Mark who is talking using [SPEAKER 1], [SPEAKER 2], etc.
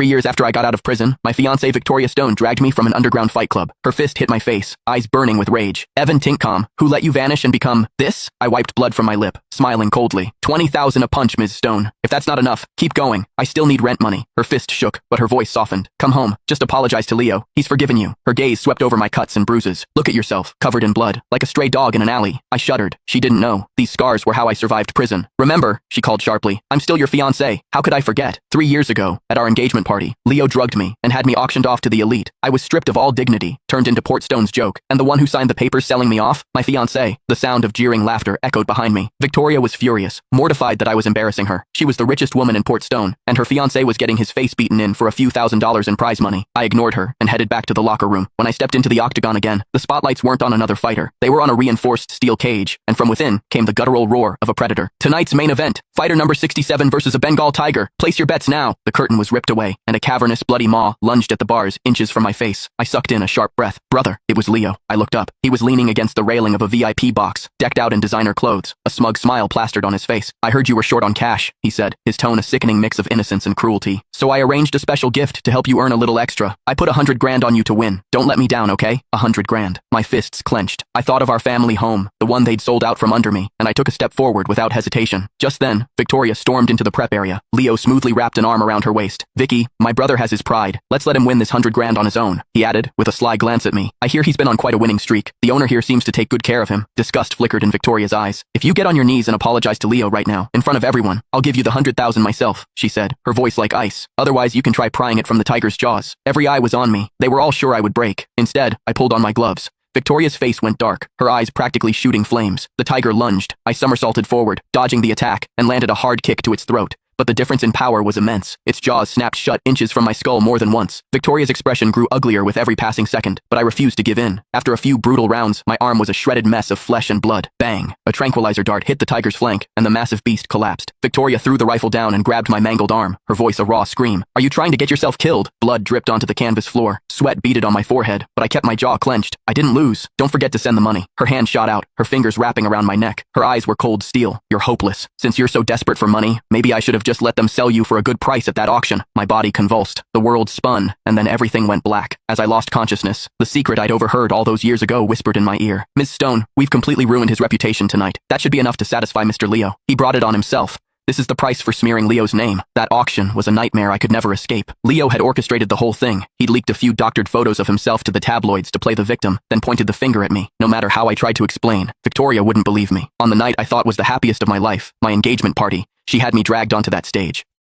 [SPEAKER 1] 3 years after I got out of prison, my fiancée Victoria Stone dragged me from an underground fight club. Her fist hit my face, eyes burning with rage. Evan Tinkcom, who let you vanish and become this? I wiped blood from my lip, smiling coldly. 20,000 a punch, Ms. Stone. If that's not enough, keep going. I still need rent money. Her fist shook, but her voice softened. Come home. Just apologize to Leo. He's forgiven you. Her gaze swept over my cuts and bruises. Look at yourself, covered in blood, like a stray dog in an alley. I shuddered. She didn't know. These scars were how I survived prison. Remember, she called sharply, I'm still your fiancé. How could I forget? 3 years ago, at our engagement party, Leo drugged me and had me auctioned off to the elite. I was stripped of all dignity, turned into Port Stone's joke, and the one who signed the papers selling me off? My fiancé. The sound of jeering laughter echoed behind me. Victoria was furious, mortified that I was embarrassing her. She was the richest woman in Port Stone, and her fiancé was getting his face beaten in for a few $1,000s in prize money. I ignored her and headed back to the locker room. When I stepped into the octagon again, the spotlights weren't on another fighter. They were on a reinforced steel cage, and from within came the guttural roar of a predator. Tonight's main event, fighter number 67 versus a Bengal tiger. Place your bets now. The curtain was ripped away, and a cavernous, bloody maw lunged at the bars inches from my face. I sucked in a sharp breath. Brother, it was Leo. I looked up. He was leaning against the railing of a VIP box, decked out in designer clothes, a smug smile plastered on his face. I heard you were short on cash, he said, his tone a sickening mix of innocence and cruelty. So I arranged a special gift to help you earn a little extra. I put 100 grand on you to win. Don't let me down, okay? 100 grand. My fists clenched. I thought of our family home, the one they'd sold out from under me, and I took a step forward without hesitation. Just then, Victoria stormed into the prep area. Leo smoothly wrapped an arm around her waist. Vicky, my brother has his pride. Let's let him win this 100 grand on his own, he added, with a sly glance at me. I hear he's been on quite a winning streak. The owner here seems to take good care of him. Disgust flickered in Victoria's eyes. If you get on your knees and apologize to Leo right now, in front of everyone, I'll give you the 100,000 myself, she said, her voice like ice. Otherwise, you can try prying it from the tiger's jaws. Every eye was on me. They were all sure I would break. Instead, I pulled on my gloves. Victoria's face went dark, her eyes practically shooting flames. The tiger lunged. I somersaulted forward, dodging the attack, and landed a hard kick to its throat. But the difference in power was immense. Its jaws snapped shut inches from my skull more than once. Victoria's expression grew uglier with every passing second, but I refused to give in. After a few brutal rounds, my arm was a shredded mess of flesh and blood. Bang! A tranquilizer dart hit the tiger's flank, and the massive beast collapsed. Victoria threw the rifle down and grabbed my mangled arm, her voice a raw scream. Are you trying to get yourself killed? Blood dripped onto the canvas floor. Sweat beaded on my forehead, but I kept my jaw clenched. I didn't lose. Don't forget to send the money. Her hand shot out, her fingers wrapping around my neck. Her eyes were cold steel. You're hopeless. Since you're so desperate for money, maybe I should have just let them sell you for a good price at that auction. My body convulsed. The world spun, and then everything went black. As I lost consciousness, the secret I'd overheard all those years ago whispered in my ear. Ms. Stone, we've completely ruined his reputation tonight. That should be enough to satisfy Mr. Leo. He brought it on himself. This is the price for smearing Leo's name. That auction was a nightmare I could never escape. Leo had orchestrated the whole thing. He'd leaked a few doctored photos of himself to the tabloids to play the victim, then pointed the finger at me. No matter how I tried to explain, Victoria wouldn't believe me. On the night I thought was the happiest of my life, my engagement party, she had me dragged onto that stage.